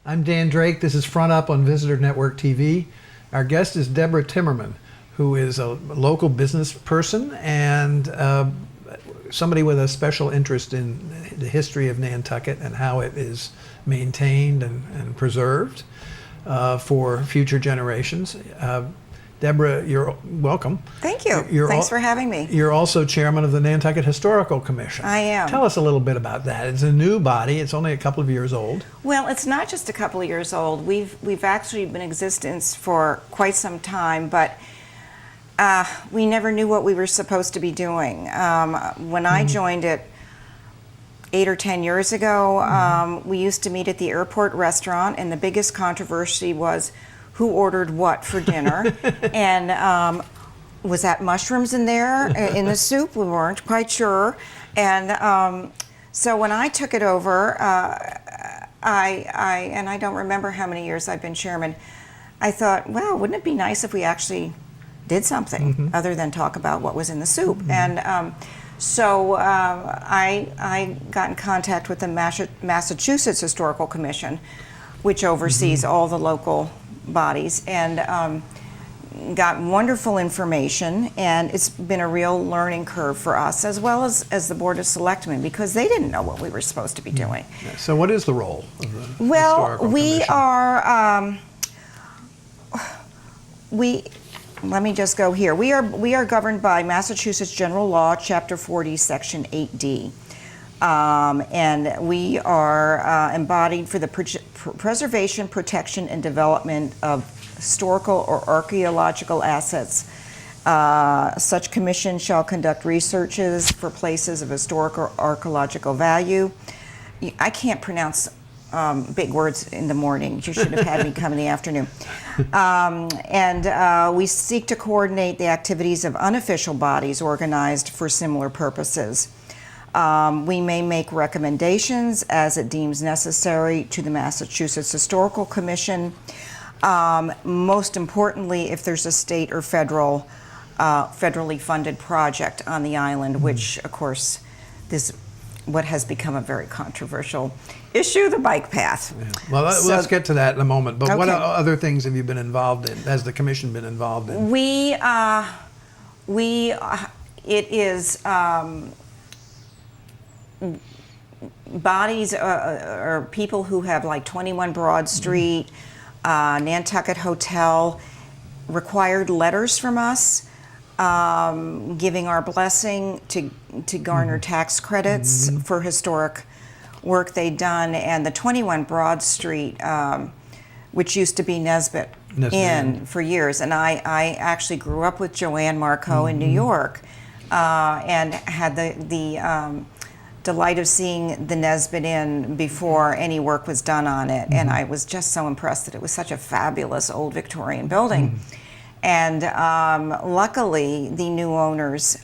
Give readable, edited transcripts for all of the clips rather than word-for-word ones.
I'm Dan Drake. This is Front Up on Visitor Network TV. Our guest is Deborah Timmerman, who is a local business person and somebody with a special interest in the history of Nantucket and how it is maintained and preserved for future generations. Deborah, you're welcome. Thank you. Thanks for having me. You're also chairman of the Nantucket Historical Commission. I am. Tell us a little bit about that. It's a new body. It's only a couple of years old. Well, it's not just a couple of years old. We've actually been in existence for quite some time, but we never knew what we were supposed to be doing. When I joined it 8 or 10 years ago, we used to meet at the airport restaurant, and the biggest controversy was who ordered what for dinner. And was that mushrooms in there in the soup? We weren't quite sure. And so when I took it over, I don't remember how many years I've been chairman, I thought, well, wouldn't it be nice if we actually did something other than talk about what was in the soup? And so I got in contact with the Massachusetts Historical Commission, which oversees all the local bodies, and got wonderful information, and it's been a real learning curve for us as well as the Board of Selectmen, because they didn't know what we were supposed to be doing. Yeah. So what is the role of the Historical Commission? Let me just go here. We are governed by Massachusetts General Law, Chapter 40, Section 8D. And we are embodied for the preservation, protection, and development of historical or archaeological assets. Such commission shall conduct researches for places of historic or archaeological value. I can't pronounce big words in the morning. You should have had me come in the afternoon. And we seek to coordinate the activities of unofficial bodies organized for similar purposes. We may make recommendations as it deems necessary to the Massachusetts Historical Commission. Most importantly, if there's a state or federally funded project on the island, which of course is what has become a very controversial issue, the bike path. Yeah. Well, let's get to that in a moment. But what other things have you been involved in? Has the commission been involved in? It is bodies or people who have, like 21 Broad Street, Nantucket Hotel, required letters from us giving our blessing to garner tax credits for historic work they'd done. And the 21 Broad Street, which used to be Nesbitt Inn for years, and I actually grew up with Joanne Marcoe in New York, and had the delight of seeing the Nesbitt Inn before any work was done on it, and I was just so impressed that it was such a fabulous old Victorian building. And luckily, the new owners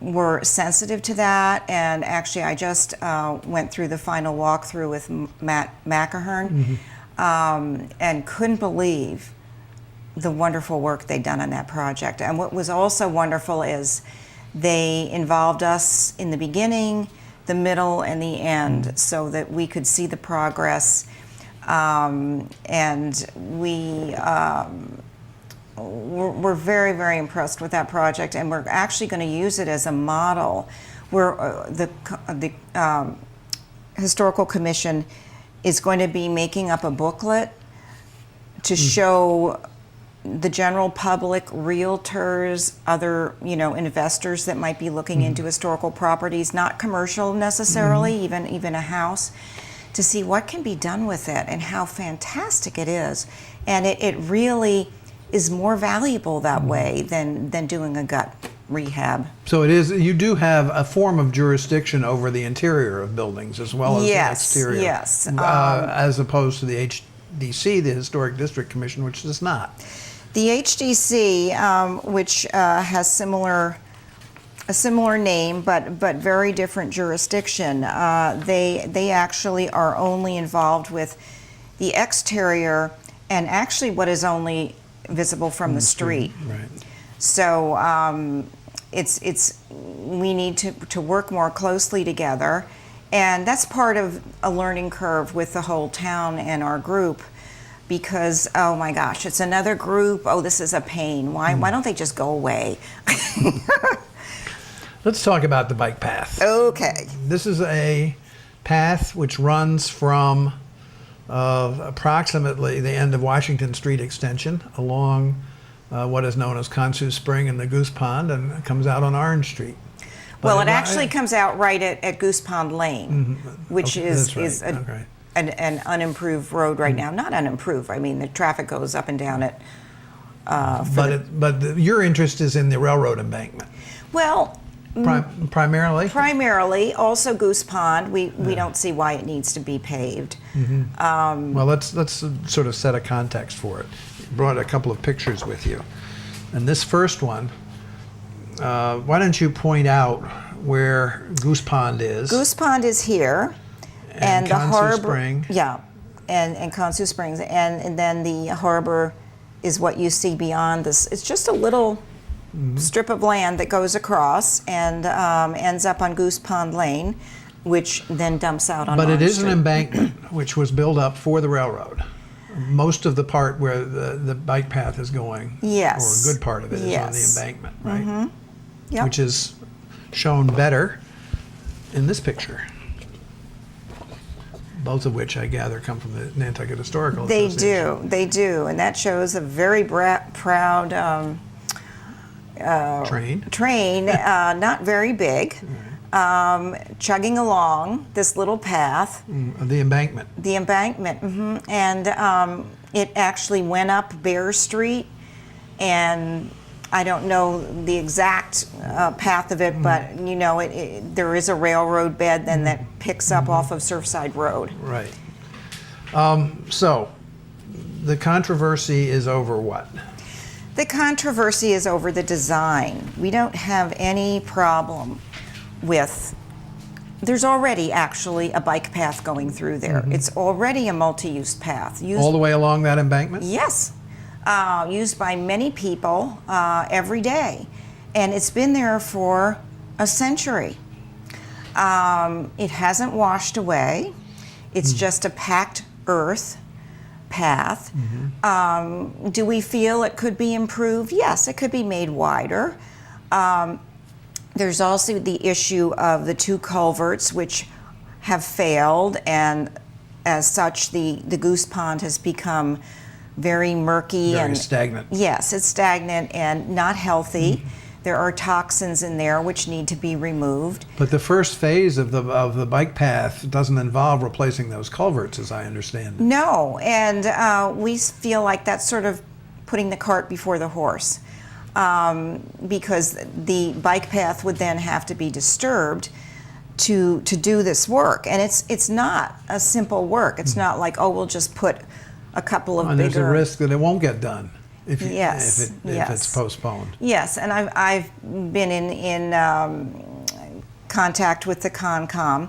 were sensitive to that, and actually I just went through the final walkthrough with Matt McAhern, and couldn't believe the wonderful work they'd done on that project. And what was also wonderful is they involved us in the beginning, the middle, and the end, so that we could see the progress. And we're very, very impressed with that project, and we're actually going to use it as a model. Where the Historical Commission is going to be making up a booklet to show the general public, realtors, other investors that might be looking into historical properties, not commercial necessarily, even a house, to see what can be done with it and how fantastic it is. And it really is more valuable that way than doing a gut rehab. So it is. You do have a form of jurisdiction over the interior of buildings as well as the exterior. Yes. As opposed to the HDC, the Historic District Commission, which does not. The HDC, which has a similar name but very different jurisdiction, they actually are only involved with the exterior and actually what is only visible from the street. Right. So we need to work more closely together And that's part of a learning curve with the whole town and our group, because, oh my gosh, it's another group. Oh, this is a pain. Why don't they just go away? Let's talk about the bike path. Okay. This is a path which runs from approximately the end of Washington Street extension along what is known as Consu Spring and the Goose Pond, and comes out on Orange Street. Well, it actually comes out right at Goose Pond Lane, which is an unimproved road right now. Not unimproved. I mean, the traffic goes up and down it. Your interest is in the railroad embankment. Well, primarily. Primarily, also Goose Pond. We don't see why it needs to be paved. Well, let's sort of set a context for it. You brought a couple of pictures with you, and this first one. Why don't you point out where Goose Pond is? Goose Pond is here, and the Consu harbor. Spring. Yeah, and Consu Springs, and then the harbor is what you see beyond this. It's just a little strip of land that goes across and ends up on Goose Pond Lane, which then dumps out on Orange But it is Street. an embankment which was built up for the railroad. Most of the part where the bike path is going, Yes. or a good part of it, is on the Yes. embankment, right? Yep. Which is shown better in this picture. Both of which I gather come from the Nantucket Historical Association. They do, and that shows a very proud train, not very big, chugging along this little path. The embankment. The embankment, and it actually went up Bear Street, and I don't know the exact path of it, but you know, there is a railroad bed then that picks up off of Surfside Road. Right. So, the controversy is over what? The controversy is over the design. We don't have any problem with. There's already actually a bike path going through there. It's already a multi-use path. All the way along that embankment? Yes. Used by many people every day. And it's been there for a century. It hasn't washed away. It's just a packed earth path. Do we feel it could be improved? Yes, it could be made wider. There's also the issue of the two culverts, which have failed, and as such, the Goose Pond has become very murky Very and stagnant. Yes, it's stagnant and not healthy. There are toxins in there which need to be removed. But the first phase of the bike path doesn't involve replacing those culverts, as I understand it. No, and we feel like that's sort of putting the cart before the horse, because the bike path would then have to be disturbed to do this work, and it's not a simple work. It's not like, oh, we'll just put a couple of And bigger. there's a risk that it won't get done if Yes, if it's postponed. Yes, and I've been in contact with the Concom.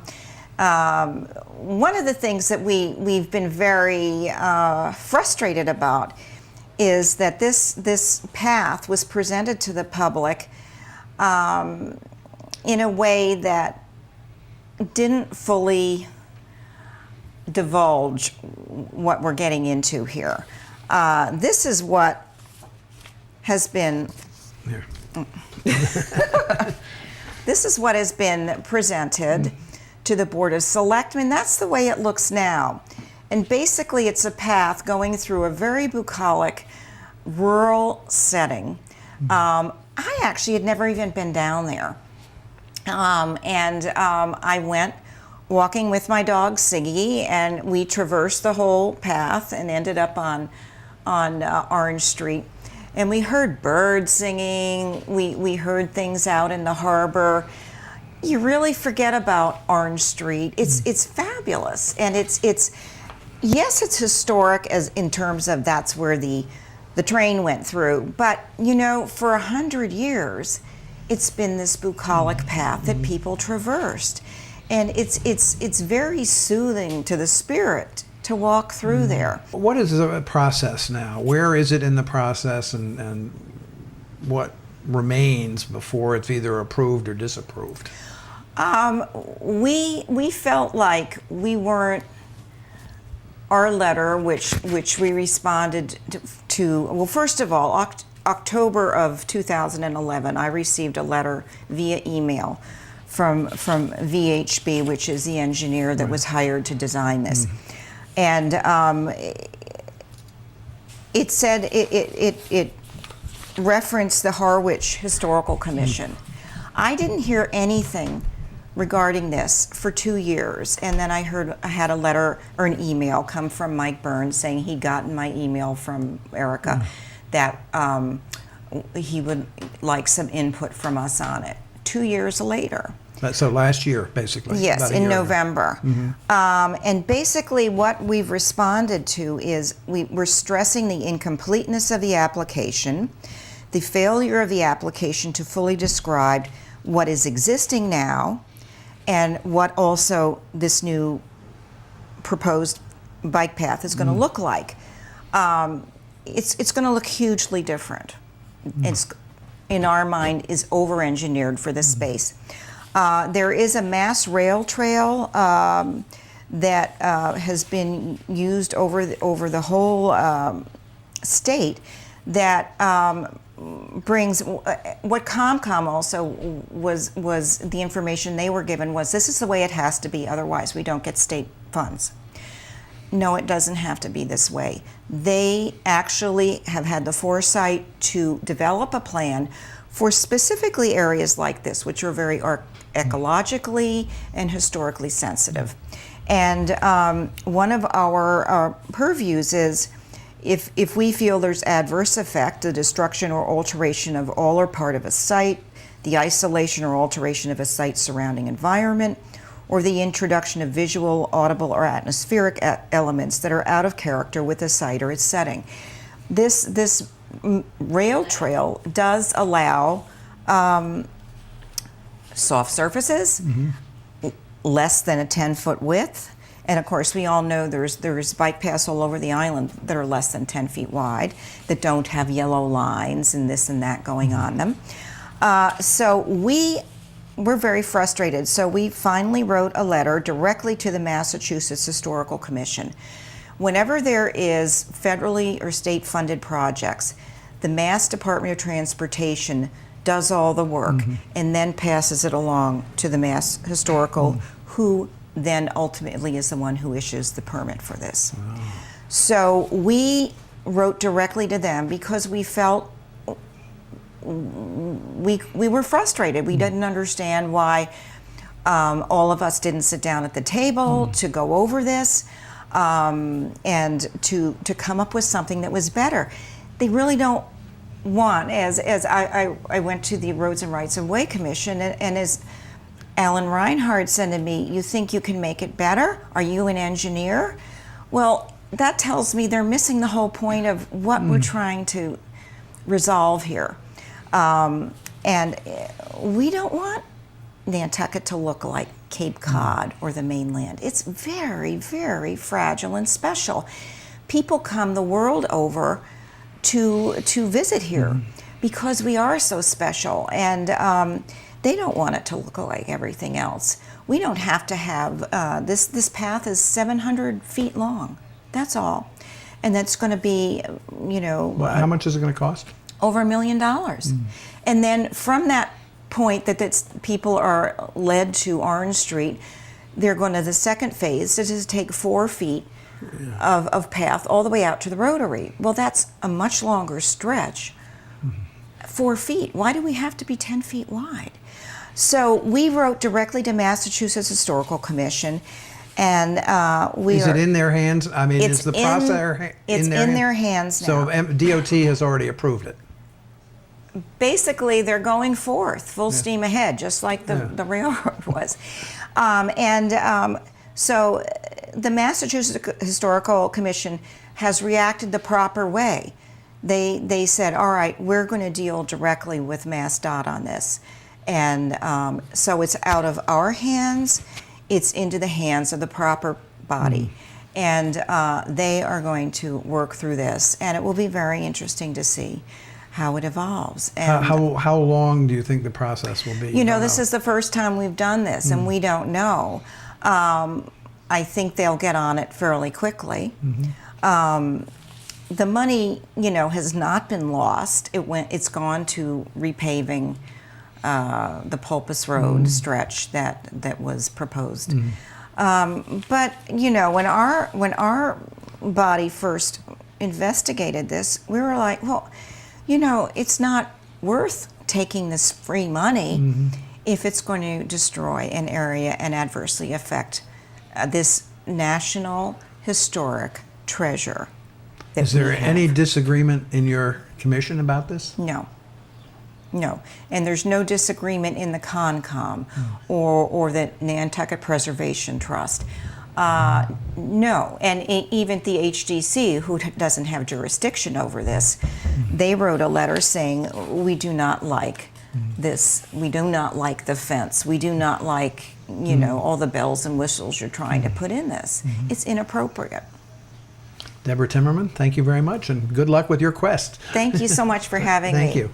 One of the things that we've been very frustrated about is that this path was presented to the public in a way that didn't fully divulge what we're getting into here. This is what has been. Here. This is what has been presented to the Board of Selectmen. That's the way it looks now. And basically it's a path going through a very bucolic rural setting. I actually had never even been down there. I went walking with my dog Siggy, and we traversed the whole path and ended up on Orange Street. And we heard birds singing, we heard things out in the harbor. You really forget about Orange Street. It's fabulous, and it's yes, it's historic as in terms of that's where the train went through. But you know, for 100 years, it's been this bucolic path that people traversed, and it's very soothing to the spirit to walk through there. What is the process now? Where is it in the process, and what remains before it's either approved or disapproved? We felt like we weren't, our letter, which we responded to, well, first of all, October of 2011, I received a letter via email from VHB, which is the engineer that was hired to design this. And it said, it referenced the Harwich Historical Commission. I didn't hear anything regarding this for 2 years, and then I had a letter or an email come from Mike Burns saying he'd gotten my email from Erica that he would like some input from us on it. 2 years later. So last year, basically. Yes, in November. And basically what we've responded to is we're stressing the incompleteness of the application, the failure of the application to fully describe what is existing now, and what also this new proposed bike path is going to look like. It's going to look hugely different. It's, in our mind, is over-engineered for this space. There is a mass rail trail that has been used over the whole state that brings what ComCom also was the information they were given was this is the way it has to be, otherwise we don't get state funds. No, it doesn't have to be this way. They actually have had the foresight to develop a plan for specifically areas like this, which are very ecologically and historically sensitive. And one of our purviews is if we feel there's adverse effect, the destruction or alteration of all or part of a site, the isolation or alteration of a site's surrounding environment, or the introduction of visual, audible, or atmospheric elements that are out of character with the site or its setting. This rail trail does allow soft surfaces, less than a 10-foot width, and of course we all know there's bike paths all over the island that are less than 10 feet wide, that don't have yellow lines and this and that going on them. So we're very frustrated. So we finally wrote a letter directly to the Massachusetts Historical Commission. Whenever there is federally or state funded projects, the Mass Department of Transportation does all the work and then passes it along to the Mass Historical, who then ultimately is the one who issues the permit for this. So we wrote directly to them because we felt we were frustrated. We didn't understand why all of us didn't sit down at the table to go over this and to come up with something that was better. They really don't want, as I went to the Roads and Rights of Way Commission, and as Alan Reinhardt said to me, you think you can make it better? Are you an engineer? Well, that tells me they're missing the whole point of what we're trying to resolve here. And we don't want Nantucket to look like Cape Cod or the mainland. It's very, very fragile and special. People come the world over to visit here because we are so special, and they don't want it to look like everything else. We don't have to have, this path is 700 feet long, that's all. And that's going to be, Well, how much is it going to cost? Over $1 million. And then from that point that people are led to Orange Street, they're going to the second phase, to just take 4 feet of path all the way out to the Rotary. Well, that's a much longer stretch. 4 feet. Why do we have to be 10 feet wide? So we wrote directly to Massachusetts Historical Commission, and Is it in their hands? I mean, It's is the in- process it's in their hands now. So DOT has already approved it. Basically, they're going forth, full steam ahead, just like the railroad was. So the Massachusetts Historical Commission has reacted the proper way. They said, all right, we're going to deal directly with MassDOT on this. And so it's out of our hands, it's into the hands of the proper body. And they are going to work through this, and it will be very interesting to see how it evolves. And How long do you think the process will be? you know, this is the first time we've done this, and we don't know. I think they'll get on it fairly quickly. The money, you know, has not been lost. It's gone to repaving the Pulpus Road stretch that was proposed. But you know, when our body first investigated this, we were like, well, you know, it's not worth taking this free money if it's going to destroy an area and adversely affect this national historic treasure. Is there any disagreement in your commission about this? No. No, and there's no disagreement in the CONCOM or the Nantucket Preservation Trust. No, and even the HDC, who doesn't have jurisdiction over this, they wrote a letter saying, we do not like this, we do not like the fence, we do not like, you know, all the bells and whistles you're trying to put in this. It's inappropriate. Deborah Timmerman, thank you very much, and good luck with your quest. Thank you so much for having me. Thank you.